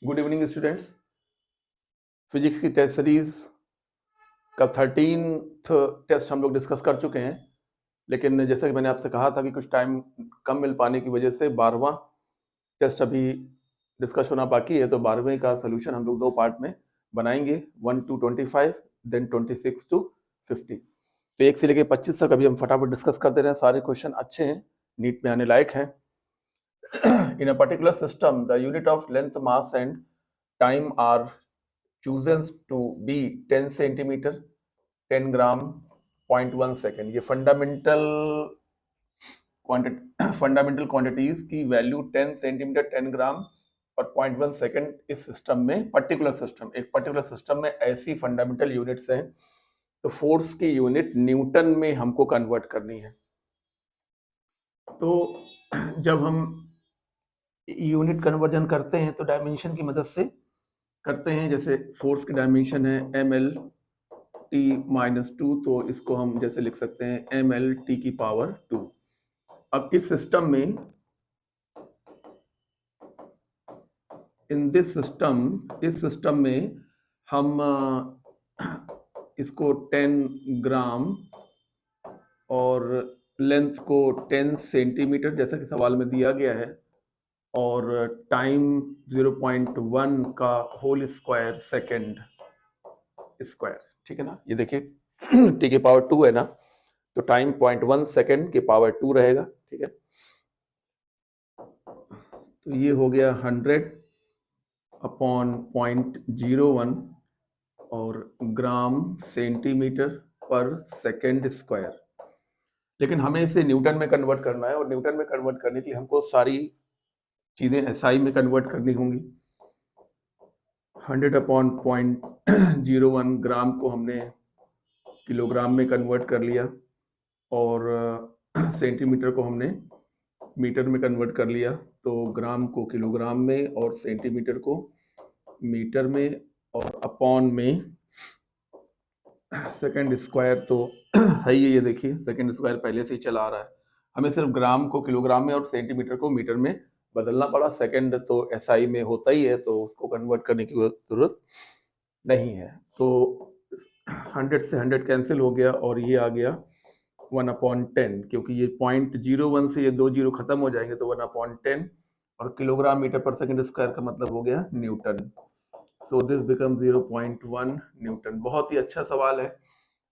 Good evening students. Physics की test series का 13th test हम लोग डिस्कस कर चुके हैं, लेकिन जैसा कि मैंने आपसे कहा था कि कुछ टाइम कम मिल पाने की वजह से 12वां टेस्ट अभी डिस्कस होना बाकी है। तो 12वें का सोल्यूशन हम लोग दो पार्ट में बनाएंगे, 1 to 25 देन 26 to 50। तो 1 से लेकर 25 तक अभी हम फटाफट डिस्कस करते रहे। सारे क्वेश्चन अच्छे हैं, नीट में आने लायक हैं। In a particular system, the unit of length, mass and time are chosen to be 10 centimetre, 10 gram, 0.1 second. ये फंडामेंटल क्वांटिटीज की वैल्यू 10 सेंटीमीटर, 10 ग्राम और 0.1 सेकेंड इस सिस्टम में, एक पर्टिकुलर सिस्टम में ऐसी फंडामेंटल यूनिट्स हैं। तो फोर्स की यूनिट न्यूटन में हमको कन्वर्ट करनी है। तो जब हम यूनिट कन्वर्जन करते हैं तो डायमेंशन की मदद से करते हैं। जैसे फोर्स की डायमेंशन है mL/T-2, तो इसको हम जैसे लिख सकते हैं mL/T⁴2। अब इस सिस्टम में, इस सिस्टम में हम इसको 10 ग्राम और लेंथ को 10 सेंटीमीटर जैसा कि सवाल में दिया गया है, और टाइम 0.1 का होल स्क्वायर सेकेंड स्क्वायर। ठीक है ना, ये देखिए T⁴2 है ना, तो टाइम 0.1 सेकेंड के पावर 2 रहेगा। ठीक है, तो ये हो गया 100/0.01 और ग्राम सेंटीमीटर पर सेकेंड स्क्वायर। लेकिन हमें इसे न्यूटन में कन्वर्ट करना है, और न्यूटन में कन्वर्ट करने के लिए हमको सारी चीजें एसआई में कन्वर्ट करनी होंगी। 100/0.01 ग्राम को हमने किलोग्राम में कन्वर्ट कर लिया, और सेंटीमीटर को हमने मीटर में कन्वर्ट कर लिया। तो ग्राम को किलोग्राम में और सेंटीमीटर को मीटर में, और अपॉन में सेकेंड स्क्वायर तो है ये देखिए सेकेंड स्क्वायर पहले से ही चला आ रहा है। हमें सिर्फ ग्राम को किलोग्राम में और सेंटीमीटर को मीटर में बदलना पड़ा। सेकेंड तो एसआई में होता ही है, तो उसको कन्वर्ट करने की जरूरत नहीं है। तो 100 से 100 कैंसिल हो गया, और ये आ गया 1/10, क्योंकि ये 0.01 से ये 2 जीरो खत्म हो जाएंगे, तो 1/10, और किलोग्राम मीटर पर सेकेंड स्क्वायर का मतलब हो गया Newton. So this become 0.1 Newton. बहुत ही अच्छा सवाल है,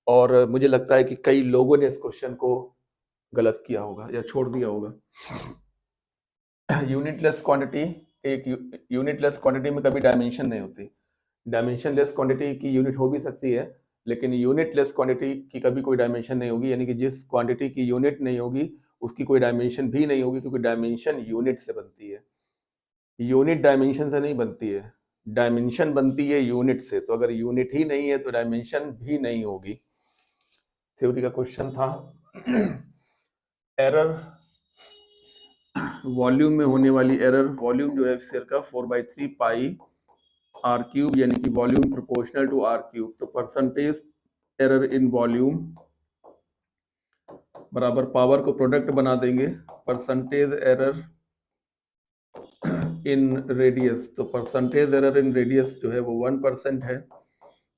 और मुझे लगता है कि कई लोगों ने इस क्वेश्चन को गलत किया होगा या छोड़ दिया होगा। यूनिटलेस क्वांटिटी, एक यूनिटलेस क्वांटिटी में कभी डायमेंशन नहीं होती। डायमेंशनलेस क्वांटिटी की यूनिट हो भी सकती है, लेकिन यूनिटलेस क्वांटिटी की कभी कोई डायमेंशन नहीं होगी। यानी कि जिस क्वांटिटी की यूनिट नहीं होगी उसकी कोई डायमेंशन भी नहीं होगी, क्योंकि डायमेंशन यूनिट से बनती है। यूनिट डायमेंशन से नहीं बनती है, डायमेंशन बनती है यूनिट से। तो अगर यूनिट ही नहीं है तो डायमेंशन भी नहीं होगी। थ्योरी का क्वेश्चन था। एरर, वॉल्यूम में होने वाली एरर, वॉल्यूम जो है स्फीयर का 4/3 पाई r³, यानी कि वॉल्यूम प्रोपोर्शनल टू r³। तो परसेंटेज एरर इन वॉल्यूम बराबर पावर को प्रोडक्ट बना देंगे, परसेंटेज एरर इन रेडियस। तो परसेंटेज एरर इन रेडियस जो है वो 1% है,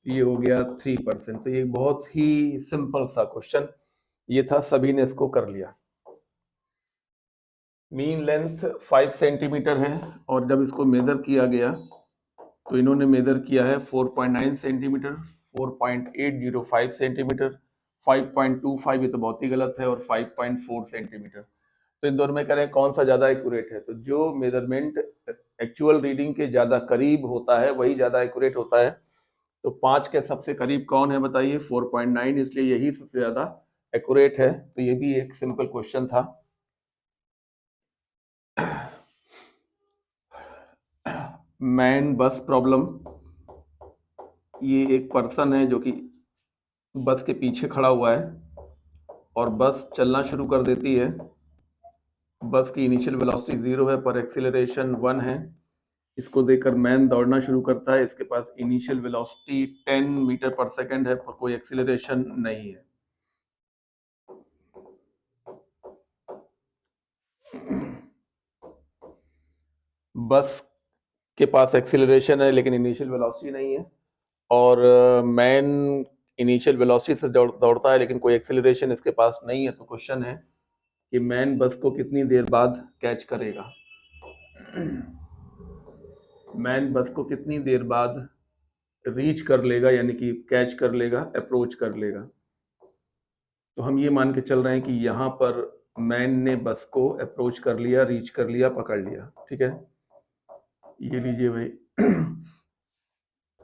ये हो गया 3%। तो ये बहुत ही सिंपल सा क्वेश्चन ये था, सभी ने इसको कर लिया। मीन लेंथ 5 सेंटीमीटर है, और जब इसको मेजर किया गया तो इन्होंने मेजर किया है 4.9 सेंटीमीटर, 4.805 सेंटीमीटर, 5.25, ये तो बहुत ही गलत है, और 5.4 सेंटीमीटर। तो इन दोनों में करें कौन सा ज़्यादा एक्यूरेट है, तो जो मेजरमेंट एक्चुअल रीडिंग के ज़्यादा करीब होता है वही ज़्यादा एक्यूरेट होता है। तो 5 के सबसे करीब कौन है बताइए, 4.9, इसलिए यही सबसे ज़्यादा एक्यूरेट है। तो ये भी एक सिंपल क्वेश्चन था। मैन बस प्रॉब्लम, ये एक पर्सन है जो कि बस के पीछे खड़ा हुआ है, और बस चलना शुरू कर देती है। बस की इनिशियल वेलोसिटी 0 है, पर एक्सीलरेशन 1 है। इसको देखकर मैन दौड़ना शुरू करता है। इसके पास इनिशियल वेलोसिटी 10 मीटर पर सेकेंड है, पर कोई एक्सीलरेशन नहीं है। बस के पास एक्सीलरेशन है लेकिन इनिशियल वेलोसिटी नहीं है, और मैन इनिशियल वेलोसिटी से दौड़ता है लेकिन कोई एक्सीलरेशन इसके पास नहीं है। तो क्वेश्चन है कि मैन बस को कितनी देर बाद कैच करेगा। मैन बस को कितनी देर बाद रीच कर लेगा, यानी कि कैच कर लेगा, अप्रोच कर लेगा। तो हम ये मान के चल रहे हैं कि यहाँ पर मैन ने बस को अप्रोच कर लिया, रीच कर लिया, पकड़ लिया। ठीक है, ये लीजिए भाई,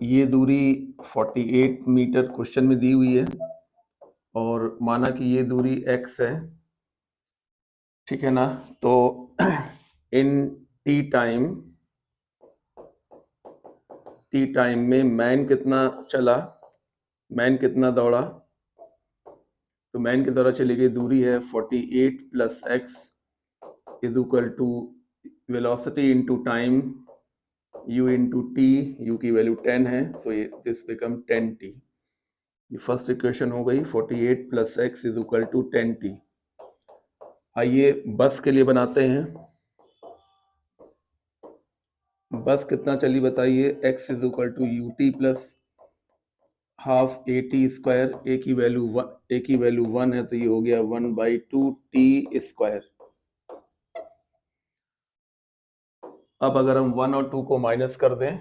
ये दूरी 48 मीटर क्वेश्चन में दी हुई है और माना कि ये दूरी x है। ठीक है ना, तो इन टी टाइम में मैन कितना चला, मैन कितना दौड़ा, तो मैन की द्वारा चली गई दूरी है 48 plus x is equal to velocity into time u into t, u की वैल्यू 10 है, सो ये दिस बिकम 10t। ये फर्स्ट इक्वेशन हो गई, 48 plus x is equal to 10t। आइए बस के लिए बनाते हैं। बस कितना चली बताइए, x is equal to u t plus half a t square, a की वैल्यू 1 है, तो ये हो गया 1/2t स्क्वायर। अब अगर हम 1 और 2 को माइनस कर दें,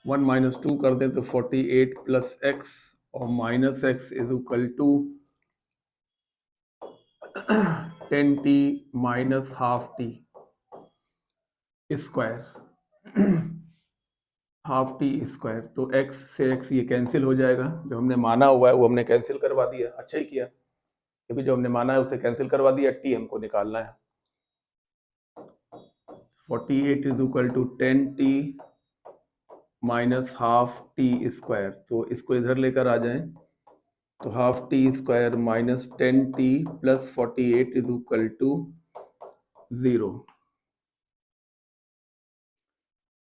1 माइनस 2 कर दें तो 48 प्लस एक्स और minus x is equal to 10t minus half t square, half t square. तो x से x ये कैंसिल हो जाएगा, जो हमने माना हुआ है वो हमने कैंसिल करवा दिया। अच्छा ही किया, क्योंकि जो हमने माना है उसे कैंसिल करवा दिया, t हमको निकालना है। 48 is equal to 10t minus half t square, तो इसको इधर लेकर आ जाएं, तो half t square minus 10t plus 48 is equal to 0।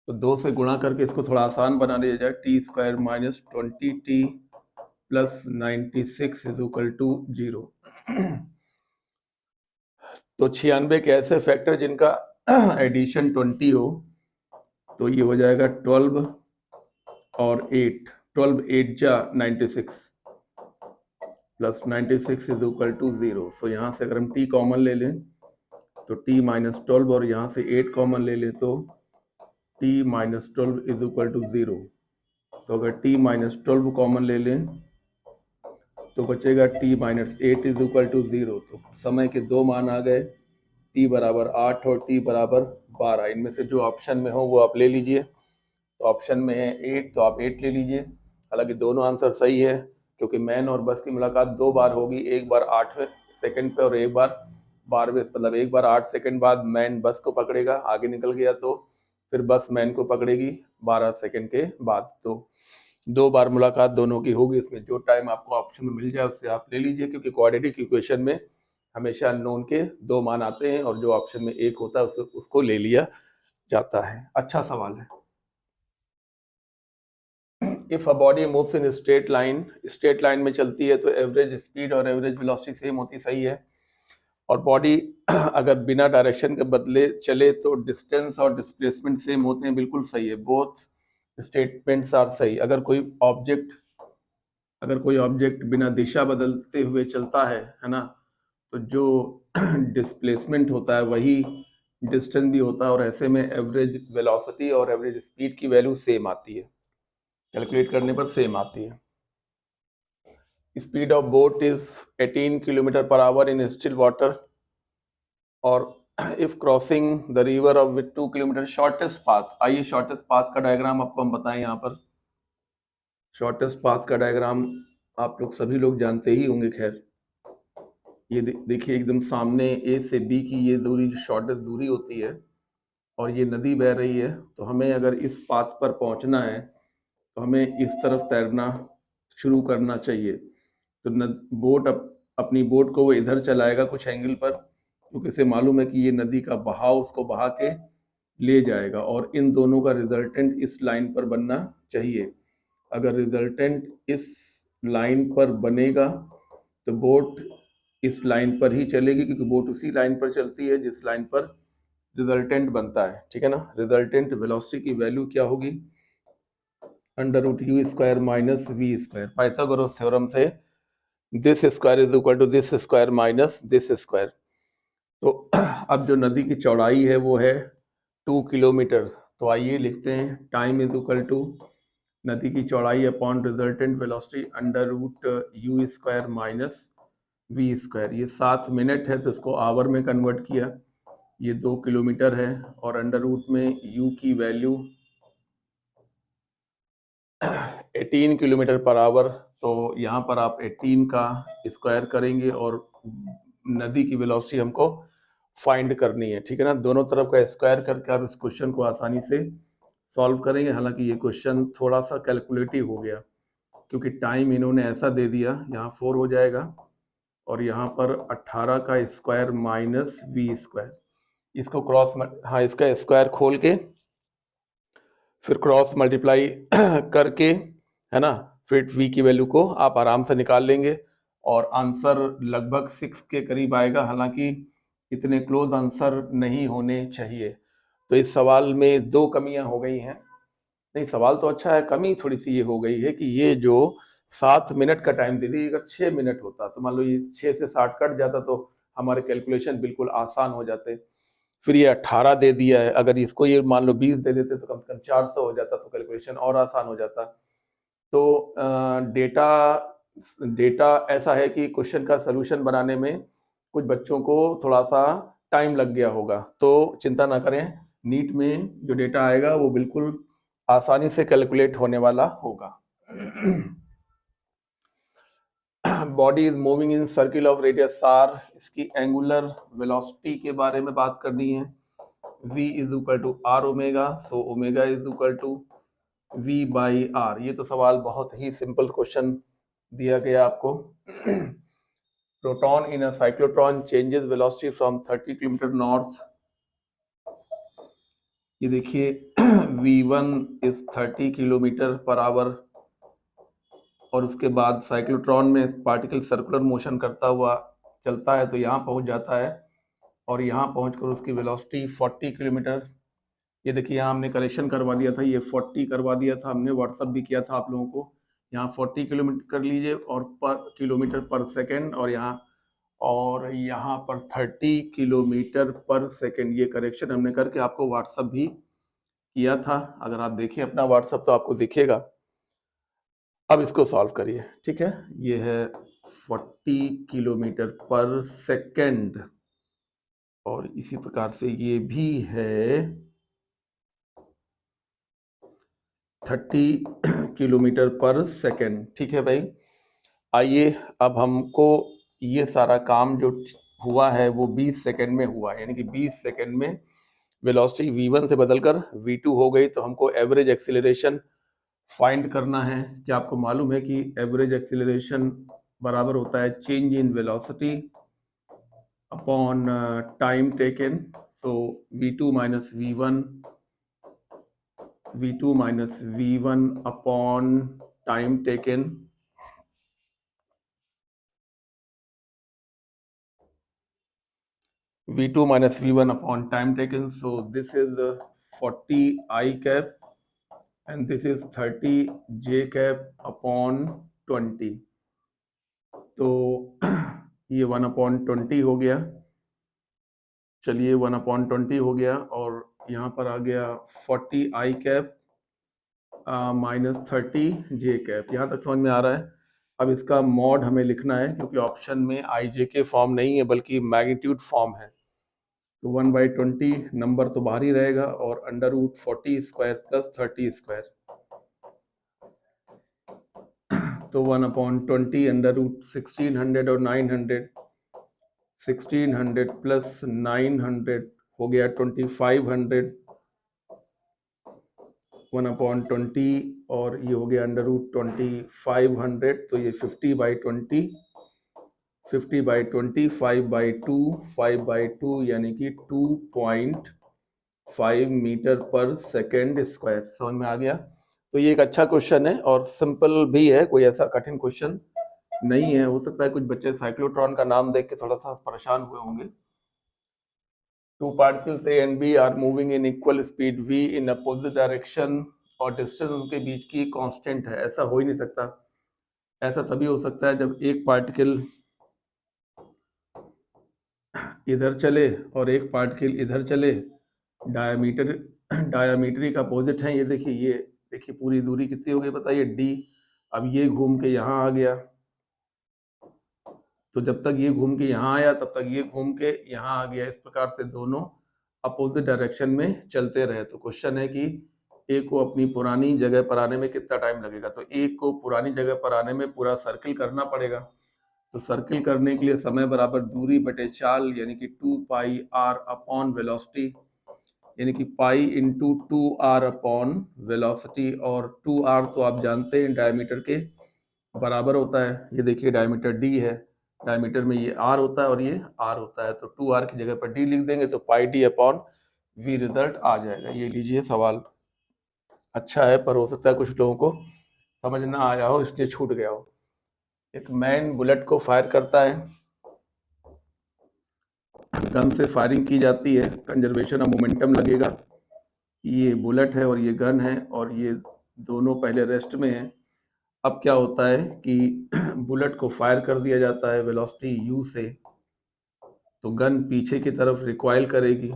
तो 2 से गुणा करके इसको थोड़ा आसान बना दिया जाए, t square minus 20t plus 96 is equal to 0। तो 96 के ऐसे फैक्टर जिनका एडिशन 20 हो, तो ये हो जाएगा 12 और 8, 12 8 जा 96 प्लस 96 इज इक्वल टू 0। सो यहाँ से अगर हम t कॉमन ले लें तो t माइनस 12, और यहाँ से 8 कॉमन ले लें तो t minus 12 is equal to 0। तो अगर t माइनस 12 कॉमन ले लें तो बचेगा t minus 8 is equal to 0। तो समय के दो मान आ गए, t बराबर 8 और t बराबर 12। इनमें से जो ऑप्शन में हो वो आप ले लीजिए। तो ऑप्शन में है 8, तो आप 8 ले लीजिए। हालांकि दोनों आंसर सही है, क्योंकि मैन और बस की मुलाकात 2 बार होगी, एक बार 8वें सेकंड पे और एक बार 12वें, मतलब एक बार 8 सेकंड बाद मैन बस को पकड़ेगा, आगे निकल गया तो फिर बस मैन को पकड़ेगी 12 सेकंड के बाद। तो 2 बार मुलाकात दोनों की होगी। इसमें जो टाइम आपको ऑप्शन में मिल जाए उससे आप ले लीजिए, क्योंकि क्वाड्रेटिक इक्वेशन में हमेशा अननोन के 2 मान आते हैं और जो ऑप्शन में 1 होता है उसको ले लिया जाता है। अच्छा सवाल है। If a body moves in straight line में चलती है तो एवरेज स्पीड और एवरेज वेलोसिटी सेम होती, सही है। और बॉडी अगर बिना डायरेक्शन के बदले चले तो डिस्टेंस और डिस्प्लेसमेंट सेम होते हैं, बिल्कुल सही है। बोथ स्टेटमेंट्स आर सही। अगर कोई ऑब्जेक्ट बिना दिशा बदलते हुए चलता है ना, तो जो डिस्प्लेसमेंट होता है वही डिस्टेंस भी होता है, और ऐसे में एवरेज वेलोसिटी और एवरेज स्पीड की वैल्यू सेम आती है, कैलकुलेट करने पर सेम आती है। Speed of boat is 18 kilometre per hour in still water, और if crossing the river of with 2 kilometre shortest path. आइए शॉर्टेस्ट पाथ का डायग्राम आपको हम बताएं। यहाँ पर शॉर्टेस्ट पाथ का डायग्राम आप लोग सभी लोग जानते ही होंगे। खैर, ये देखिए एकदम सामने ए से बी की ये दूरी जो शॉर्टेस्ट दूरी होती है, और ये नदी बह रही है। तो हमें अगर इस पाथ पर पहुंचना है तो हमें इस तरफ तैरना शुरू करना चाहिए। तो बोट अपनी बोट को वो इधर चलाएगा कुछ एंगल पर, क्योंकि इसे मालूम है कि ये नदी का बहाव उसको बहा के ले जाएगा, और इन दोनों का रिजल्टेंट इस लाइन पर बनना चाहिए। अगर रिजल्टेंट इस लाइन पर बनेगा तो बोट इस लाइन पर ही चलेगी, क्योंकि बोट उसी लाइन पर चलती है जिस लाइन पर रिजल्टेंट बनता है, ठीक है ना। रिजल्टेंट वेलोसिटी की वैल्यू क्या होगी, √u² minus v²। Pythagoras theorem से this square is equal to this square minus this square. तो अब जो नदी की चौड़ाई है वो है 2 किलोमीटर। तो आइए लिखते हैं टाइम इज इक्वल टू नदी की चौड़ाई upon resultant velocity √u² minus v²। ये 7 मिनट है तो इसको आवर में कन्वर्ट किया, ये 2 किलोमीटर है, और अंडर रूट में u की वैल्यू 18 किलोमीटर पर आवर। तो यहाँ पर आप 18 का स्क्वायर करेंगे और नदी की वेलोसिटी हमको फाइंड करनी है, ठीक है ना। दोनों तरफ का स्क्वायर करके आप इस क्वेश्चन को आसानी से सॉल्व करेंगे। हालांकि ये क्वेश्चन थोड़ा सा कैलकुलेटिव हो गया क्योंकि टाइम इन्होंने ऐसा दे दिया, यहाँ 4 हो जाएगा और यहाँ पर 18 का स्क्वायर माइनस v²। इसको क्रॉस, हाँ, इसका स्क्वायर खोल के फिर क्रॉस मल्टीप्लाई करके, है ना, फिर v की वैल्यू को आप आराम से निकाल लेंगे और आंसर लगभग 6 के करीब आएगा। हालांकि इतने क्लोज आंसर नहीं होने चाहिए। तो इस सवाल में 2 कमियां हो गई हैं। नहीं, सवाल तो अच्छा है, कमी थोड़ी सी ये हो गई है कि ये जो 7 मिनट का टाइम दे दी, अगर 6 मिनट होता तो मान लो ये 6 से 60 कट जाता तो हमारे कैलकुलेशन बिल्कुल आसान हो जाते। फिर ये 18 दे दिया है, अगर इसको ये मान लो 20 दे देते तो कम से कम 400 हो जाता, तो कैलकुलेशन और आसान हो जाता। तो डेटा ऐसा है कि क्वेश्चन का सलूशन बनाने में कुछ बच्चों को थोड़ा सा टाइम लग गया होगा, तो चिंता ना करें, नीट में जो डेटा आएगा वो बिल्कुल आसानी से कैलकुलेट होने वाला होगा। Body is moving in circle of radius r, इसकी एंगुलर वेलोसिटी के बारे में बात करनी है। v is equal to r omega, so omega is equal to v by r। ये तो सवाल बहुत ही सिंपल क्वेश्चन दिया गया आपको। Proton in a cyclotron changes velocity from 30 kilometre north. ये देखिए v1 is 30 kilometre per our, और उसके बाद साइक्लोट्रॉन में पार्टिकल सर्कुलर मोशन करता हुआ चलता है तो यहाँ पहुँच जाता है, और यहाँ पहुँचकर उसकी वेलोसिटी 40 किलोमीटर। ये देखिए यहाँ हमने करेक्शन करवा दिया था, ये 40 करवा दिया था हमने, व्हाट्सअप भी किया था आप लोगों को। यहाँ 40 किलोमीटर कर लीजिए और पर किलोमीटर पर सेकेंड, और यहाँ पर 30 किलोमीटर पर सेकेंड। ये करेक्शन हमने करके आपको व्हाट्सअप भी किया था, अगर आप देखिए अपना व्हाट्सअप तो आपको दिखेगा। अब इसको सॉल्व करिए, ठीक है। ये है 40 किलोमीटर पर सेकेंड, और इसी प्रकार से ये भी है 30 किलोमीटर पर सेकेंड, ठीक है भाई। आइए अब हमको ये सारा काम जो हुआ है वो 20 सेकेंड में हुआ, यानी कि 20 सेकेंड में वेलोसिटी v1 से बदलकर v2 हो गई। तो हमको एवरेज एक्सीलरेशन फाइंड करना है। क्या आपको मालूम है कि एवरेज एक्सीलरेशन बराबर होता है change in velocity upon time taken. So v2 minus v1 upon time taken. v2 minus v1 upon time taken. So this is 40 I cap and this is 30 j cap upon 20. तो ये 1/20 हो गया। चलिए 1/20 हो गया, और यहाँ पर आ गया 40 I cap minus 30 j cap। यहाँ तक समझ में आ रहा है। अब इसका मॉड हमें लिखना है क्योंकि ऑप्शन में IJ के फॉर्म नहीं है बल्कि मैग्नीट्यूड फॉर्म है। तो 1/20 नंबर तो बाहर ही रहेगा, और √40² प्लस 30²। तो 1/20 √1600 और 900, 1600 प्लस 900 हो गया 2500। 1/20 और ये हो गया √2500, तो ये 50/20, 50/20, 5/2, 5/2 यानी कि 2.5 मीटर पर सेकेंड स्क्वायर। समझ में आ गया। तो ये एक अच्छा क्वेश्चन है और सिंपल भी है, कोई ऐसा कठिन क्वेश्चन नहीं है। हो सकता है कुछ बच्चे साइक्लोट्रॉन का नाम देख के थोड़ा सा परेशान हुए होंगे, Two particles A and B are moving in equal speed v in opposite direction और डिस्टेंस उनके बीच की कांस्टेंट है। ऐसा हो ही नहीं सकता। ऐसा तभी हो सकता है जब एक पार्टिकल इधर चले और एक पार्टिकल इधर चले। डायमीटर का अपोजिट है। ये देखिए पूरी दूरी कितनी हो गई बताइए d। अब ये घूम के यहाँ आ गया, तो जब तक ये घूम के यहाँ आया तब तक ये घूम के यहाँ आ गया। इस प्रकार से दोनों अपोजिट डायरेक्शन में चलते रहे। तो क्वेश्चन है कि ए को अपनी पुरानी जगह पर आने में कितना टाइम लगेगा। तो ए को पुरानी जगह पर आने में पूरा सर्किल करना पड़ेगा। तो सर्किल करने के लिए समय बराबर दूरी बटे चाल यानी कि 2 पाई आर अपॉन वेलोसिटी, यानी कि pi into 2r upon velocity. और 2r तो आप जानते हैं डायमीटर के बराबर होता है। ये देखिए डायमीटर d है, डायमीटर में ये r होता है और ये r होता है। तो 2r की जगह पर d लिख देंगे तो पाई d अपॉन v रिजल्ट आ जाएगा। ये लीजिए सवाल अच्छा है, पर हो सकता है कुछ लोगों को समझ ना आया हो इसलिए छूट गया हो। एक मैन बुलेट को फायर करता है, गन से फायरिंग की जाती है, कंजर्वेशन ऑफ मोमेंटम लगेगा। ये बुलेट है और ये गन है और ये दोनों पहले रेस्ट में है। अब क्या होता है कि बुलेट को फायर कर दिया जाता है वेलोसिटी u से, तो गन पीछे की तरफ रिकॉइल करेगी।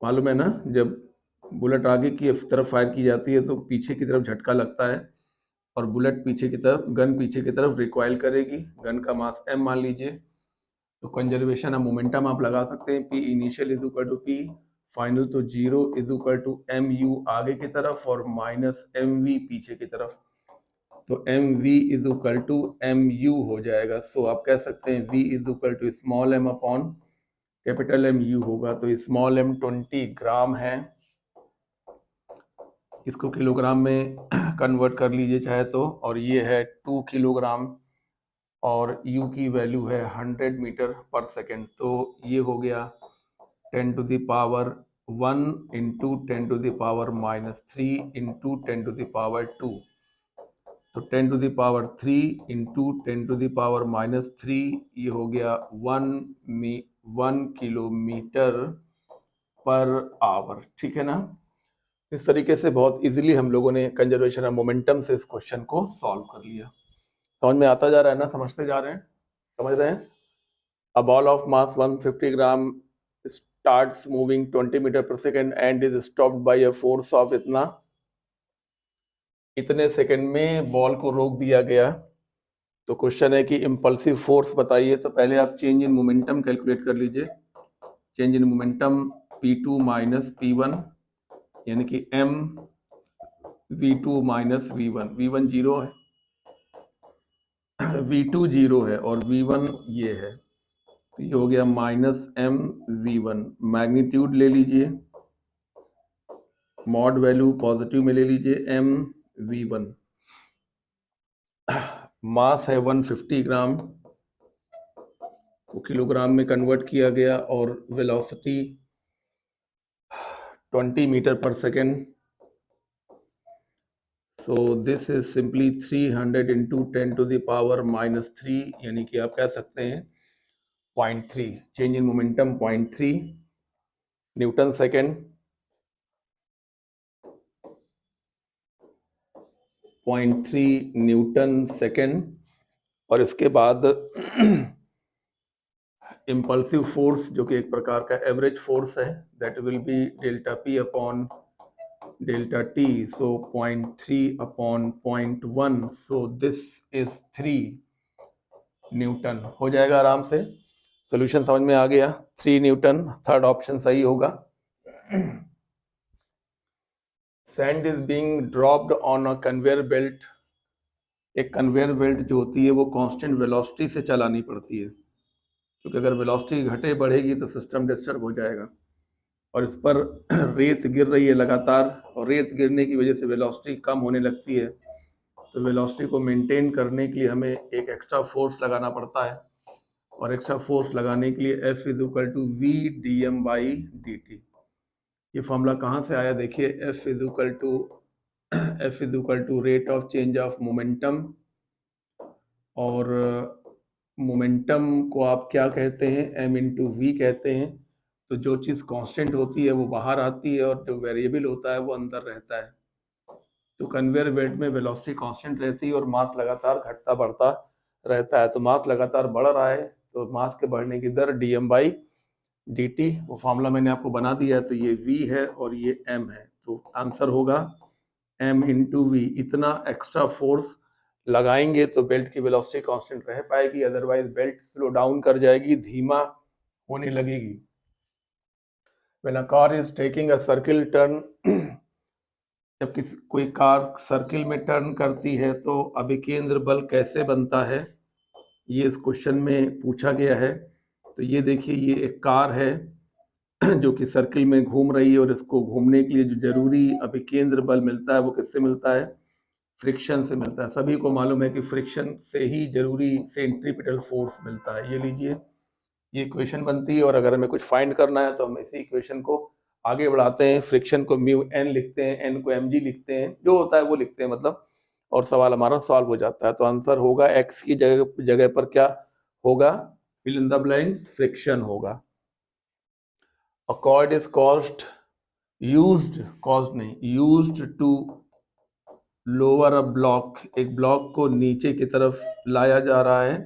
मालूम है ना, जब बुलेट आगे की तरफ फायर की जाती है तो पीछे की तरफ झटका लगता है और बुलेट पीछे की तरफ, गन पीछे की तरफ रिकॉइल करेगी। गन का मास m मान लीजिए। तो कंजर्वेशन ऑफ मोमेंटम आप लगा सकते हैं, P initial is equal to P final, तो 0 इज इक्वल टू mu आगे की तरफ और माइनस mv पीछे की तरफ। तो mv is equal to mu हो जाएगा। सो आप कह सकते हैं v is equal to small m upon capital mu होगा। तो स्मॉल m 20 ग्राम है, इसको किलोग्राम में कन्वर्ट कर लीजिए चाहे तो, और ये है 2 किलोग्राम और u की वैल्यू है 100 मीटर पर सेकेंड। तो ये हो गया 10 to the power 1 into 10 to the power -3 into 10 to the power 2। तो 10 to the power 3 into 10 to the power -3, ये हो गया 1 किलोमीटर पर आवर। ठीक है ना। इस तरीके से बहुत इजीली हम लोगों ने कंजर्वेशन ऑफ मोमेंटम से इस क्वेश्चन को सॉल्व कर लिया। समझ में आता जा रहा है ना, समझते जा रहे हैं, समझ रहे हैं। A ball of mass 150 gram starts moving 20 metre पर second and is stopped by a force of इतने सेकंड में बॉल को रोक दिया गया। तो क्वेश्चन है कि इम्पल्सिव फोर्स बताइए। तो पहले आप चेंज इन मोमेंटम कैलकुलेट कर लीजिए। Change in momentum P2 minus P1 यानी कि m V2 minus V1। V1 zero है, V2 जीरो है और V1 ये है। तो ये हो गया माइनस m V1। मैग्नीट्यूड ले लीजिए, मॉड वैल्यू पॉजिटिव में ले लीजिए m V1। मास है 150 ग्राम, को किलोग्राम में कन्वर्ट किया गया और वेलोसिटी 20 मीटर पर second. So this is simply 300 into 10 to the power -3 यानी कि आप कह सकते हैं 0.3। Change in momentum 0.3 newton second, 0.3 newton second. और इसके बाद इम्पल्सिव फोर्स जो कि एक प्रकार का एवरेज फोर्स है, that will be delta P upon delta T। So 0.3 upon 0.1, so this is 3 Newton. हो जाएगा आराम से। सोल्यूशन समझ में आ गया, 3 न्यूटन, थर्ड ऑप्शन सही होगा। Sand is being dropped on a conveyor belt. एक कन्वेयर बेल्ट जो होती है वो कांस्टेंट वेलोसिटी से चलानी पड़ती है, क्योंकि अगर वेलोसिटी घटे बढ़ेगी तो सिस्टम डिस्टर्ब हो जाएगा। और इस पर रेत गिर रही है लगातार, और रेत गिरने की वजह से वेलोसिटी कम होने लगती है। तो वेलोसिटी को मेंटेन करने के लिए हमें एक एक्स्ट्रा फोर्स लगाना पड़ता है, और एक्स्ट्रा फोर्स लगाने के लिए F is equal to v dm/dt। ये फॉर्मूला कहाँ से आया देखिए, F is equal to rate of change of momentum. और मोमेंटम को आप क्या कहते हैं, m इंटू वी कहते हैं। तो जो चीज़ कांस्टेंट होती है वो बाहर आती है और जो वेरिएबल होता है वो अंदर रहता है। तो कन्वेयर बेल्ट में वेलोसिटी कांस्टेंट रहती है और मास लगातार घटता बढ़ता रहता है। तो मास लगातार बढ़ रहा है तो मास के बढ़ने की दर dm/dt, वो फॉर्मूला मैंने आपको बना दिया है। तो ये v है और ये m है, तो आंसर होगा m इंटू वी। इतना एक्स्ट्रा फोर्स लगाएंगे तो बेल्ट की वेलोसिटी कांस्टेंट रह पाएगी, अदरवाइज बेल्ट स्लो डाउन कर जाएगी, धीमा होने लगेगी। When a car is taking a circle turn, जब कोई कार सर्किल में टर्न करती है तो अभिकेंद्र बल कैसे बनता है, ये इस क्वेश्चन में पूछा गया है। तो ये देखिए, ये एक कार है जो कि सर्किल में घूम रही है और इसको घूमने के लिए जो जरूरी अभिकेंद्र बल मिलता है वो किससे मिलता है? फ्रिक्शन से मिलता है। सभी को मालूम है कि फ्रिक्शन से ही जरूरी सेंट्रीपिटल फोर्स मिलता है। ये लीजिए, ये इक्वेशन बनती है और अगर हमें कुछ फाइंड करना है तो हम इसी इक्वेशन को आगे बढ़ाते हैं। फ्रिक्शन को म्यू एन लिखते हैं, एन को mg लिखते हैं, जो होता है वो लिखते हैं मतलब, और सवाल हमारा सॉल्व हो जाता है। तो आंसर होगा x की जगह पर क्या होगा? Fill in the blanks, friction होगा। A cord is used to lower a block, एक ब्लॉक को नीचे की तरफ लाया जा रहा है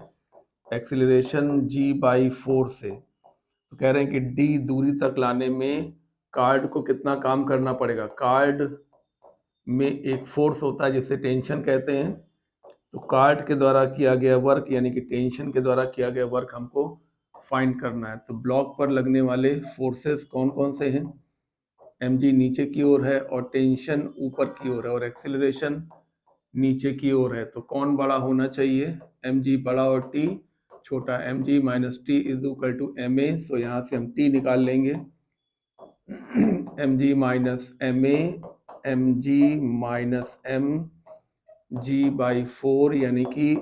एक्सीलरेशन g/4 से। तो कह रहे हैं कि d दूरी तक लाने में कार्ड को कितना काम करना पड़ेगा। कार्ड में एक फोर्स होता है जिसे टेंशन कहते हैं। तो कार्ड के द्वारा किया गया वर्क यानी कि टेंशन के द्वारा किया गया वर्क हमको फाइंड करना है। तो ब्लॉक पर लगने वाले फोर्सेस कौन कौन से हैं? mg नीचे की ओर है और टेंशन ऊपर की ओर है और एक्सीलरेशन नीचे की ओर है। तो कौन बड़ा होना चाहिए? mg बड़ा और t छोटा। mg minus t is equal to ma। So यहाँ से हम t निकाल लेंगे। mg minus ma, mg minus m g/4 यानी कि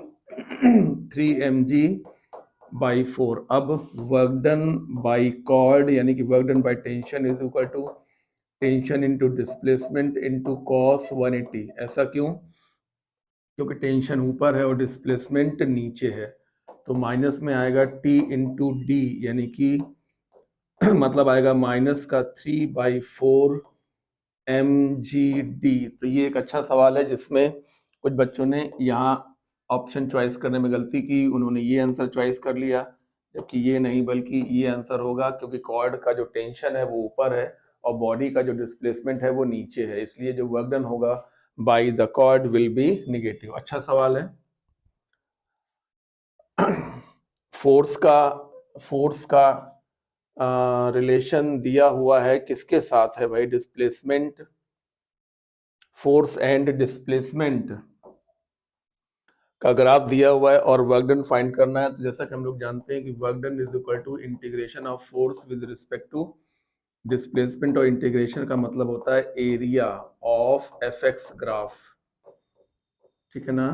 3mg/4। अब वर्क डन बाई कॉर्ड यानी कि work done by tension is equal to tension into displacement into cos 180। ऐसा क्यों? क्योंकि टेंशन ऊपर है और डिस्प्लेसमेंट नीचे है। तो माइनस में आएगा t इंटू डी यानी कि मतलब आएगा माइनस का 3/4 mgd। तो ये एक अच्छा सवाल है जिसमें कुछ बच्चों ने यहाँ ऑप्शन चॉइस करने में गलती की, उन्होंने ये आंसर चॉइस कर लिया, जबकि ये नहीं बल्कि ये आंसर होगा, क्योंकि कॉर्ड का जो टेंशन है वो ऊपर है और बॉडी का जो डिस्प्लेसमेंट है वो नीचे है, इसलिए जो वर्क डन होगा by the cord will be negative. अच्छा सवाल है। फोर्स का रिलेशन दिया हुआ है किसके साथ है भाई? डिस्प्लेसमेंट, फोर्स एंड डिस्प्लेसमेंट का ग्राफ दिया हुआ है और वर्क डन फाइंड करना है। तो जैसा कि हम लोग जानते हैं कि work done is equal to integration of force with respect to displacement, और इंटीग्रेशन का मतलब होता है एरिया ऑफ एफएक्स ग्राफ, ठीक है ना।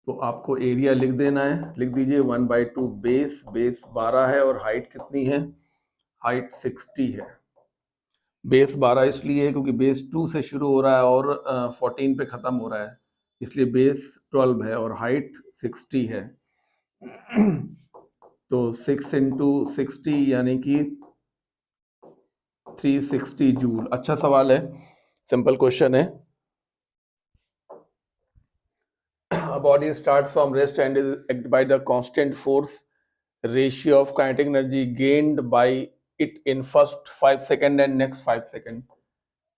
तो आपको एरिया लिख देना है, लिख दीजिए 1/2 बेस 12 है और हाइट कितनी है? हाइट 60 है। बेस 12 इसलिए है क्योंकि बेस 2 से शुरू हो रहा है और 14 पे ख़त्म हो रहा है, इसलिए बेस 12 है और हाइट 60 है। तो 6 इंटू 60 यानी कि 360 जूल। अच्छा सवाल है, सिंपल क्वेश्चन है। A body starts from rest and is acted by the constant force ratio of kinetic energy gained by it in first 5 second and next 5 second।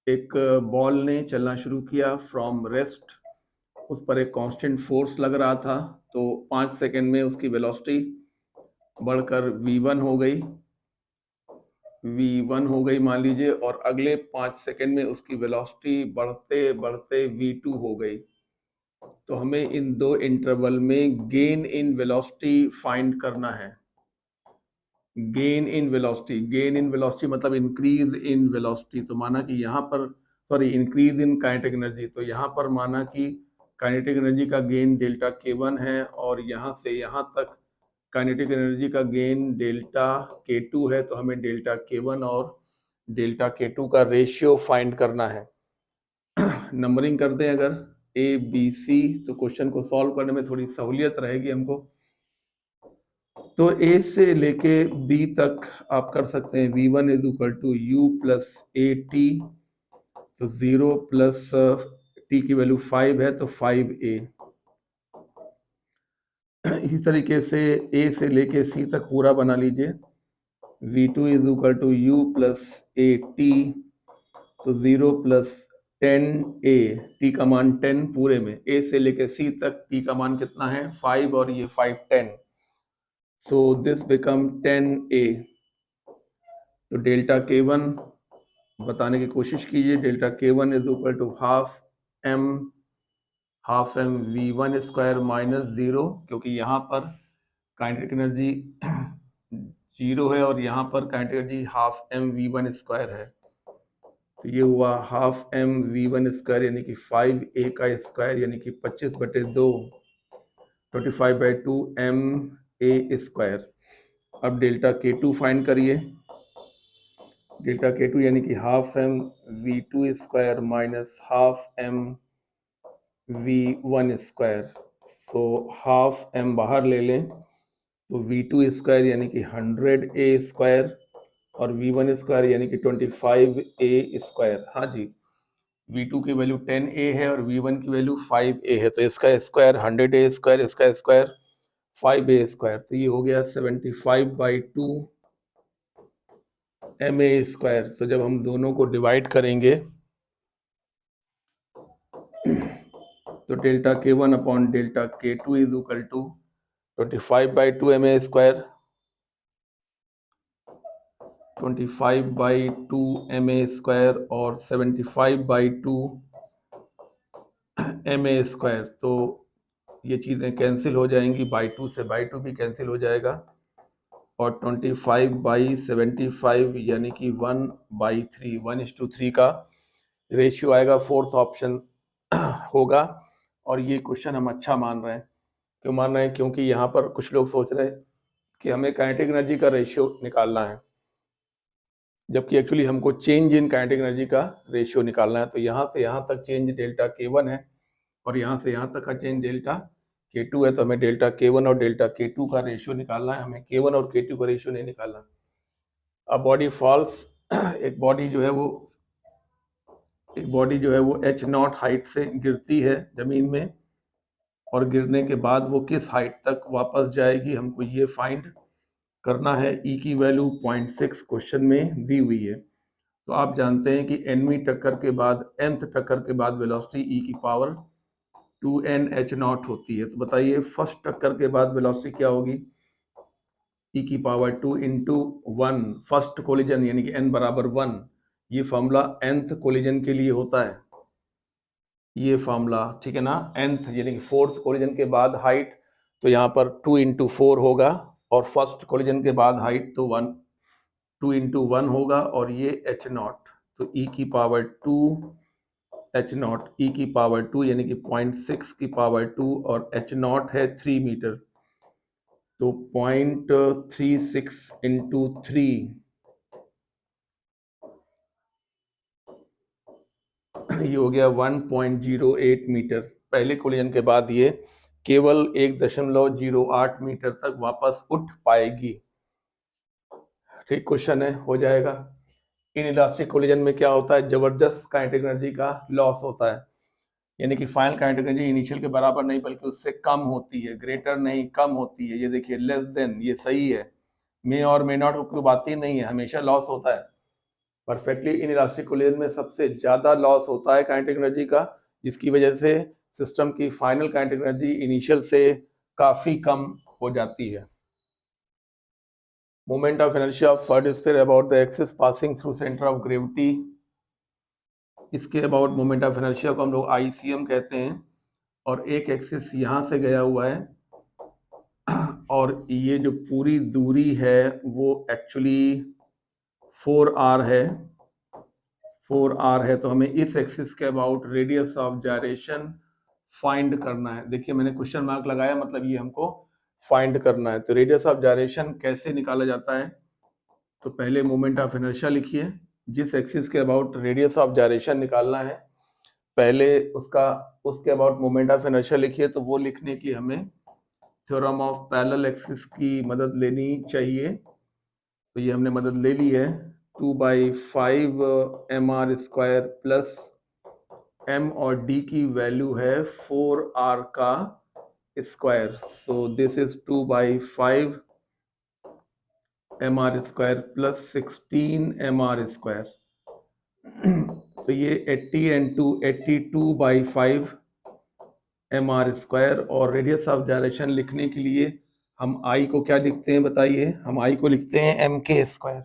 एक बॉल ने चलना शुरू किया फ्रॉम रेस्ट, उस पर एक कांस्टेंट फोर्स लग रहा था, तो 5 सेकंड में उसकी वेलोसिटी बढ़कर v1 हो गई मान लीजिए, और अगले 5 सेकंड में उसकी वेलोसिटी बढ़ते बढ़ते v2 हो गई। तो हमें इन दो इंटरवल में गेन इन वेलोसिटी फाइंड करना है। गेन इन वेलोसिटी मतलब इंक्रीज इन वेलोसिटी। तो माना कि यहाँ पर इंक्रीज इन काइनेटिक एनर्जी, तो यहाँ पर माना कि काइनेटिक एनर्जी का गेन डेल्टा k1 है और यहाँ से यहाँ तक काइनेटिक एनर्जी का गेन डेल्टा k2 है। तो हमें डेल्टा k1 और डेल्टा k2 का रेशियो फाइंड करना है। नंबरिंग करते हैं अगर ABC, तो क्वेश्चन को सॉल्व करने में थोड़ी सहूलियत रहेगी हमको। तो ए से लेके बी तक आप कर सकते हैं v1 is equal to u plus a t, तो 0 प्लस टी की वैल्यू 5 है तो 5a। इसी तरीके से ए से लेके सी तक पूरा बना लीजिए, v2 is equal to u plus a t, तो 0 प्लस 10a, t का मान 10 पूरे में, a से लेके c तक t का मान कितना है 5 और ये 5 10, सो दिस बिकम 10a। तो डेल्टा k1 बताने की कोशिश कीजिए, delta k1 is equal to half m v1 square minus 0, क्योंकि यहाँ पर काइनेटिक एनर्जी 0 है और यहाँ पर kinetic energy half m v1 square है, तो ये हुआ हाफ m v1 स्क्वायर यानी कि 5a का स्क्वायर यानी कि 25/2 25/2 ma स्क्वायर। अब डेल्टा k2 फाइंड करिए, डेल्टा k2 यानी कि half m v2 square minus half m v1 square, so half m बाहर ले लें तो v2 स्क्वायर यानी कि 100a स्क्वायर और v1 स्क्वायर यानी कि 25a स्क्वायर। हाँ जी, v2 की वैल्यू 10a है और v1 की वैल्यू 5a है, तो इसका स्क्वायर 100a स्क्वायर, इसका स्क्वायर 5a स्क्वायर, तो ये हो गया 75/2 ma स्क्वायर। तो जब हम दोनों को डिवाइड करेंगे तो delta k1 upon delta k2 is equal to 25/2 ma square, 25/2 ma square और 75/2 ma स्क्वायर, तो ये चीज़ें कैंसिल हो जाएंगी, बाई 2 से बाई 2 भी कैंसिल हो जाएगा और 25/75 यानी कि 1/3 1:3 का रेशियो आएगा, फोर्थ ऑप्शन होगा। और ये क्वेश्चन हम अच्छा मान रहे हैं, क्यों मान रहे हैं, क्योंकि यहाँ पर कुछ लोग सोच रहे हैं कि हमें काइनेटिक एनर्जी का रेशियो निकालना है, जबकि एक्चुअली हमको चेंज इन काइनेटिक एनर्जी का रेशियो निकालना है। तो यहाँ से यहाँ तक चेंज डेल्टा k1 है और यहाँ से यहाँ तक का चेंज डेल्टा k2 है, तो हमें डेल्टा k1 और डेल्टा k2 का रेशियो निकालना है, हमें k1 और k2 का रेशियो नहीं निकालना। अब बॉडी फॉल्स, एक बॉडी जो है वो h0 हाइट से गिरती है जमीन में और गिरने के बाद वो किस हाइट तक वापस जाएगी, हमको ये फाइंड करना है। e की वैल्यू 0.6 क्वेश्चन में दी हुई है। तो आप जानते हैं कि nवीं टक्कर के बाद nth टक्कर के बाद वेलोसिटी e की पावर 2n h0 होती है। तो बताइए फर्स्ट टक्कर के बाद वेलोसिटी क्या होगी, e की पावर 2 इंटू 1, फर्स्ट कोलिजन यानी कि n बराबर 1, ये फॉर्मूला nth कोलिजन के लिए होता है, ये फॉर्मूला, ठीक है ना। nth यानी कि फोर्थ कोलिजन के बाद हाइट, तो यहाँ पर 2 इंटू 4 होगा और फर्स्ट कोलिजन के बाद हाइट तो 2 इंटू 1 होगा और ये h0, तो e की पावर 2 h0, e की पावर 2 यानी कि 0.6 की पावर 2 और h0 है 3 मीटर, तो 0.36 इंटू 3 ये हो गया 1.08 मीटर। पहले कोलिजन के बाद ये केवल 1.08 मीटर तक वापस उठ पाएगी। ठीक क्वेश्चन है, हो जाएगा। इन इलास्टिक कोलिजन में क्या होता है, जबरदस्त काइनेटिक एनर्जी का लॉस होता है, यानी कि फाइनल काइनेटिक एनर्जी इनिशियल के बराबर नहीं बल्कि उससे कम होती है, ग्रेटर नहीं कम होती है। ये देखिए लेस देन, ये सही है, मे और मे नॉट कोई बात ही नहीं है, हमेशा लॉस होता है परफेक्टली। इन इलास्टिक कोलिजन में सबसे ज्यादा लॉस होता है काइनेटिक एनर्जी का, जिसकी वजह से सिस्टम की फाइनल काइनेटिक एनर्जी इनिशियल से काफी कम हो जाती है। Moment of inertia of solid sphere about the axis passing through centre of gravity, इसके अबाउट मोमेंट ऑफ इनर्शिया को हम लोग ICM कहते हैं। और एक एक्सिस यहाँ से गया हुआ है और ये जो पूरी दूरी है वो एक्चुअली 4r है, 4r है, तो हमें इस एक्सिस के about radius of gyration find करना है। देखिए मैंने क्वेश्चन मार्क लगाया, मतलब ये हमको फाइंड करना है। तो रेडियस ऑफ जायरेशन कैसे निकाला जाता है, तो पहले मोमेंट ऑफ इनर्शिया लिखिए, जिस एक्सिस के अबाउट रेडियस ऑफ जायरेशन निकालना है पहले उसके अबाउट मोमेंट ऑफ इनर्शिया लिखिए। तो वो लिखने के लिए हमें थ्योरम ऑफ पैरेलल एक्सिस की मदद लेनी चाहिए, तो ये हमने मदद ले ली है। 2/5 mr² प्लस m और d की वैल्यू है 4r का square, so this is 2/5 mr² plus 16 mr²। तो ये 80 into 82/5 mr²। और रेडियस ऑफ डायरेक्शन लिखने के लिए हम i को क्या लिखते हैं बताइए? हम i को लिखते हैं mk²।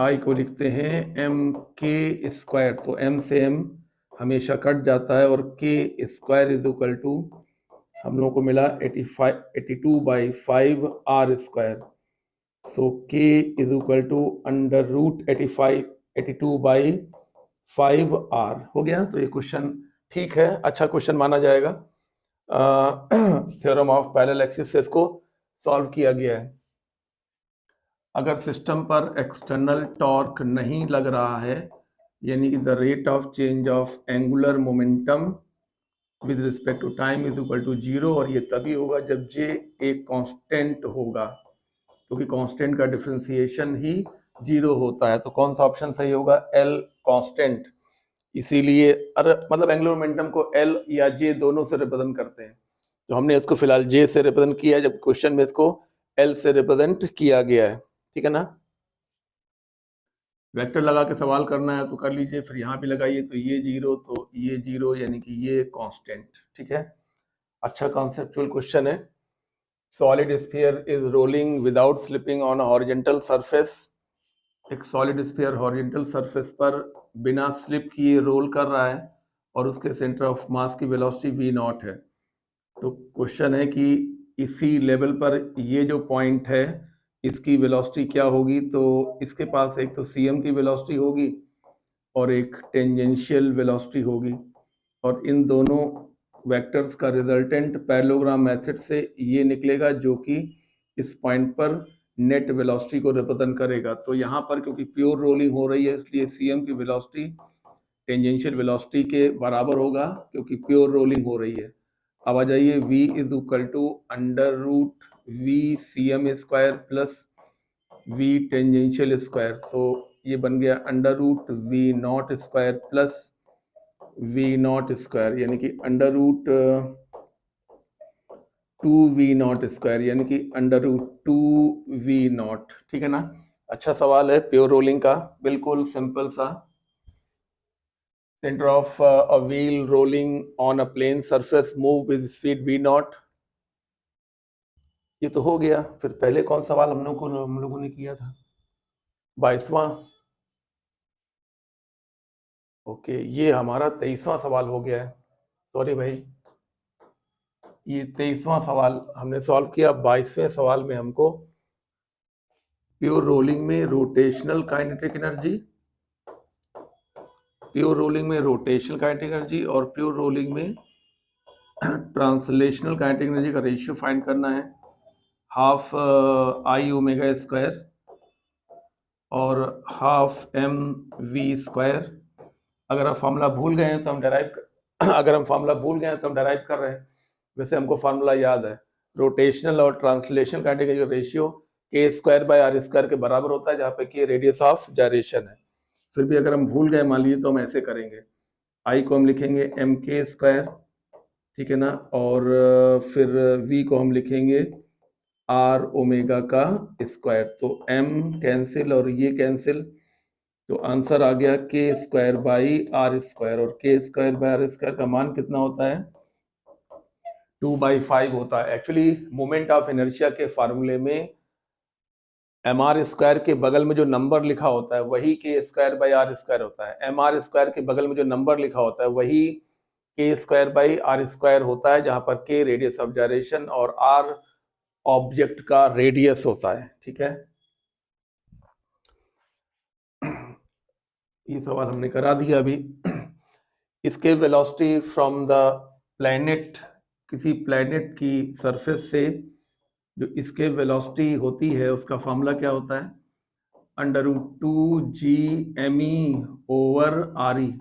i को लिखते हैं mk²। तो m से m हमेशा कट जाता है और k² इज इक्वल टू हम लोगों को मिला 82/5 r²। So k is equal to √82/5 r हो गया। तो ये क्वेश्चन ठीक है, अच्छा क्वेश्चन माना जाएगा। थ्योरम ऑफ पैरेलल एक्सिस से इसको सॉल्व किया गया है। अगर सिस्टम पर एक्सटर्नल टॉर्क नहीं लग रहा है, यानी कि the rate of change of angular momentum with respect to time is equal to 0, और ये तभी होगा जब जे एक कांस्टेंट होगा, क्योंकि कांस्टेंट का डिफरेंशिएशन ही 0 होता है। तो कौन सा ऑप्शन सही होगा? L, constant. इसीलिए मतलब एंगुलर मोमेंटम को एल या जे दोनों से रिप्रेजेंट करते हैं, तो हमने इसको फिलहाल जे से रिप्रेजेंट किया है, जब क्वेश्चन में इसको एल से रिप्रेजेंट किया गया है। ठीक है ना? वेक्टर लगा के सवाल करना है तो कर लीजिए, फिर यहाँ भी लगाइए, तो ये 0 तो ये 0, यानी कि ये कांस्टेंट। ठीक है, अच्छा कॉन्सेप्चुअल क्वेश्चन है। Solid sphere is rolling without slipping on a horizontal surface. एक सॉलिड स्फीयर हॉरिजॉन्टल सरफेस पर बिना स्लिप किए रोल कर रहा है और उसके सेंटर ऑफ मास की वेलोसिटी v0 है। तो क्वेश्चन है कि इसी लेवल पर ये जो पॉइंट है इसकी वेलोसिटी क्या होगी? तो इसके पास एक तो cm की वेलोसिटी होगी और एक टेंजेंशियल वेलोसिटी होगी, और इन दोनों वेक्टर्स का रिजल्टेंट पैरेललोग्राम मेथड से ये निकलेगा, जो कि इस पॉइंट पर नेट वेलोसिटी को रिप्रेजेंट करेगा। तो यहाँ पर क्योंकि प्योर रोलिंग हो रही है, इसलिए cm की वेलोसिटी टेंजेंशियल वेलोसिटी के बराबर होगा, क्योंकि प्योर रोलिंग हो रही है। अब आ जाइए, v is equal to √v(cm²) plus v tangential square. तो ये बन गया √v0² प्लस v0², यानी कि √2v0², यानी कि √2v0। ठीक है ना? अच्छा सवाल है प्योर रोलिंग का, बिल्कुल सिंपल सा। Center of a wheel rolling on a plane surface move with speed v0। ये तो हो गया। फिर पहले कौन सवाल हम लोगों ने किया था? 22वां। ओके, ये हमारा 23वां सवाल हो गया है। सॉरी भाई, ये 23वां सवाल हमने सॉल्व किया। 22वें सवाल में हमको प्योर रोलिंग में rotational kinetic energy, pure rolling में रोटेशनल काइनेटिक एनर्जी और प्योर रोलिंग में ट्रांसलेशनल काइनेटिक एनर्जी का रेशियो फाइंड करना है। हाफ I⍵² और हाफ mv²। अगर आप फार्मूला भूल गए हैं तो हम डराइव कर रहे हैं। वैसे हमको फार्मूला याद है, रोटेशनल और ट्रांसलेशनल काइनेटिक एनर्जी का रेशियो k²/r² के बराबर होता है, जहाँ पे k रेडियस ऑफ जायरेशन है। फिर भी अगर हम भूल गए मान लीजिए, तो हम ऐसे करेंगे, I को हम लिखेंगे mk², ठीक है ना, और फिर v को हम लिखेंगे r⍵ का स्क्वायर। तो m कैंसिल और ये कैंसिल, तो आंसर आ गया k²/r², और k²/r² का मान कितना होता है? 2/5 होता है। एक्चुअली मोमेंट ऑफ इनर्शिया के फार्मूले में mr² के बगल में जो नंबर लिखा होता है वही k²/r² होता है। mr² के बगल में जो नंबर लिखा होता है वही k²/r² होता है, जहां पर k रेडियस ऑफ जायरेशन और r ऑब्जेक्ट का रेडियस होता है। ठीक है, ये सवाल हमने करा दिया अभी। इसके वेलोसिटी फ्रॉम द प्लैनेट, किसी प्लैनेट की सरफेस से जो इसके वेलोसिटी होती है उसका फॉर्मूला क्या होता है? √2gme/re।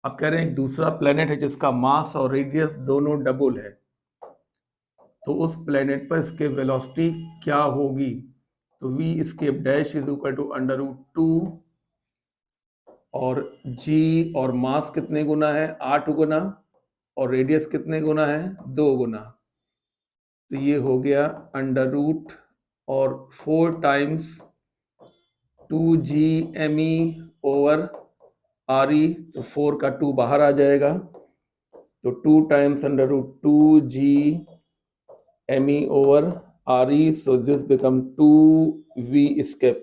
अब कह रहे हैं एक दूसरा प्लैनेट है जिसका मास और रेडियस दोनों डबल है, तो उस प्लेनेट पर इसके वेलोसिटी क्या होगी? तो v escape dash is equal to √2 और g और मास कितने गुना है? 8 गुना, और रेडियस कितने गुना है? 2 गुना। तो ये हो गया √ और 4 टाइम्स 2g/me/re, तो 4 का 2 बाहर आ जाएगा, तो 2 times √2g/me/re, so this become 2v escape।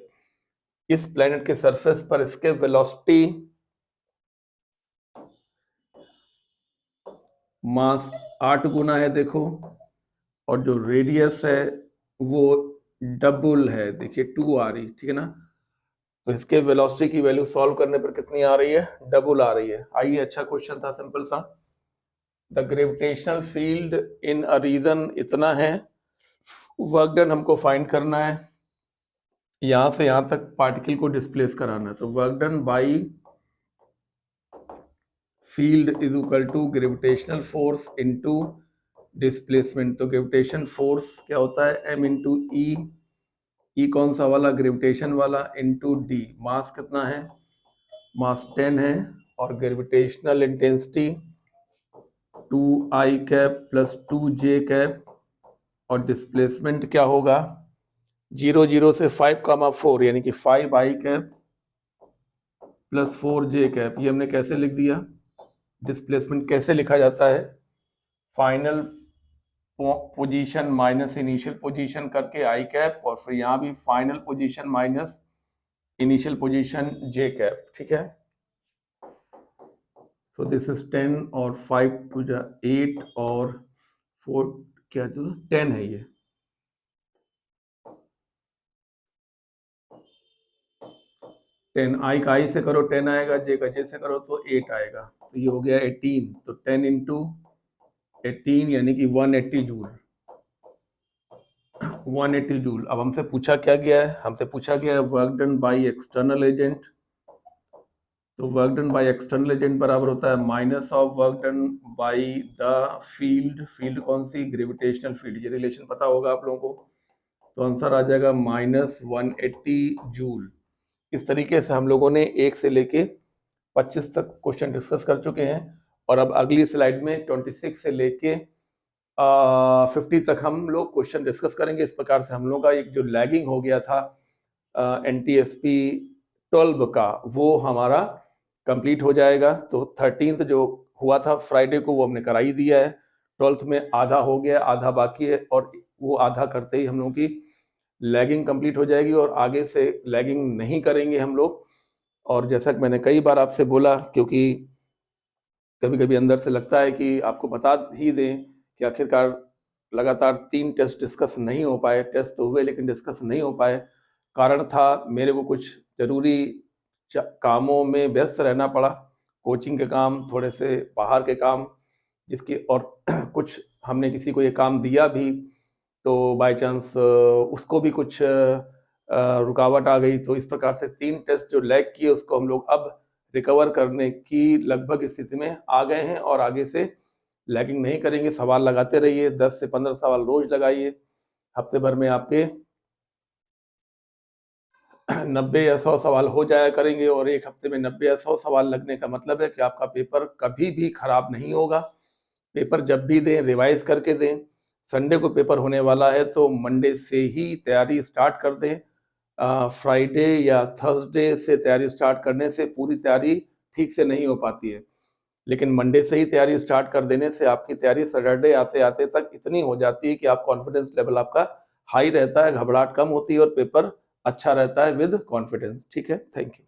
इस प्लेनेट के सरफेस पर escape वेलोसिटी मास 8 गुना है देखो, और जो रेडियस है वो डबल है, देखिए 2 आ रही, ठीक है ना। तो इसके वेलोसिटी की वैल्यू सॉल्व करने पर कितनी आ रही है? डबल आ रही है। आइए, अच्छा क्वेश्चन था, सिंपल सा। The gravitational field in a region इतना है, वर्क डन हमको फाइंड करना है, यहां से यहां तक पार्टिकल को डिस्प्लेस कराना है। तो work done by field is equal to gravitational force into displacement. तो ग्रेविटेशन फोर्स क्या होता है? m इंटू ई कौन सा वाला? ग्रेविटेशन वाला, इंटू डी। मास कितना है? मास 10 है, और gravitational intensity 2i cap plus 2j cap, और डिस्प्लेसमेंट क्या होगा? 0 0 से 5,4 यानी कि 5i cap plus 4j cap. ये हमने कैसे लिख दिया? डिस्प्लेसमेंट कैसे लिखा जाता है? Final position minus initial position करके आई कैप, और फिर यहाँ भी final position minus initial position j cap, ठीक है। सो दिस इज 10 और 5 टू 8 और 4 क्या तो 10 है ये। आई का आई से करो 10 आएगा, जे का जे से करो तो 8 आएगा, तो ये हो गया 18। तो 10 इंटू 18 यानी कि 180 जूल। 180 जूल। अब हमसे पूछा क्या गया है? हमसे पूछा गया है work done by external agent. तो work done by external agent बराबर होता है minus of work done by the field. Field कौन सी? Gravitational field. ये रिलेशन पता होगा आप लोगों को, तो आंसर आ जाएगा -180 जूल। इस तरीके से हम लोगों ने 1 से लेके 25 तक क्वेश्चन डिस्कस कर चुके हैं, और अब अगली स्लाइड में 26 से लेके 50 तक हम लोग क्वेश्चन डिस्कस करेंगे। इस प्रकार से हम लोग का एक जो लैगिंग हो गया था NTSP 12 का, वो हमारा कंप्लीट हो जाएगा। तो 13th जो हुआ था फ्राइडे को, वो हमने करा ही दिया है। 12th में आधा हो गया, आधा बाकी है, और वो आधा करते ही हम लोगों की लैगिंग कंप्लीट हो जाएगी, और आगे से लैगिंग नहीं करेंगे हम लोग। और जैसा कि मैंने कई बार आपसे बोला, क्योंकि कभी कभी अंदर से लगता है कि आपको बता ही दें कि आखिरकार लगातार 3 टेस्ट डिस्कस नहीं हो पाए। टेस्ट तो हुए लेकिन डिस्कस नहीं हो पाए। कारण था मेरे को कुछ ज़रूरी कामों में व्यस्त रहना पड़ा, कोचिंग के काम, थोड़े से बाहर के काम, जिसके और कुछ हमने किसी को ये काम दिया भी, तो बाय चांस उसको भी कुछ रुकावट आ गई। तो इस प्रकार से 3 टेस्ट जो लैग किए उसको हम लोग अब रिकवर करने की लगभग स्थिति में आ गए हैं, और आगे से लैगिंग नहीं करेंगे। सवाल लगाते रहिए, 10 से 15 सवाल रोज लगाइए। हफ्ते भर में आपके 90 या 100 सवाल हो जाया करेंगे, और एक हफ्ते में 90 या 100 सवाल लगने का मतलब है कि आपका पेपर कभी भी खराब नहीं होगा। पेपर जब भी दें रिवाइज करके दें। संडे को पेपर होने वाला है, तो मंडे से ही तैयारी स्टार्ट कर दें। फ्राइडे या थर्सडे से तैयारी स्टार्ट करने से पूरी तैयारी ठीक से नहीं हो पाती है, लेकिन मंडे से ही तैयारी स्टार्ट कर देने से आपकी तैयारी सैटरडे आते आते तक इतनी हो जाती है कि आप कॉन्फिडेंस लेवल आपका हाई रहता है, घबराहट कम होती है, और पेपर अच्छा रहता है विद कॉन्फिडेंस। ठीक है, थैंक यू।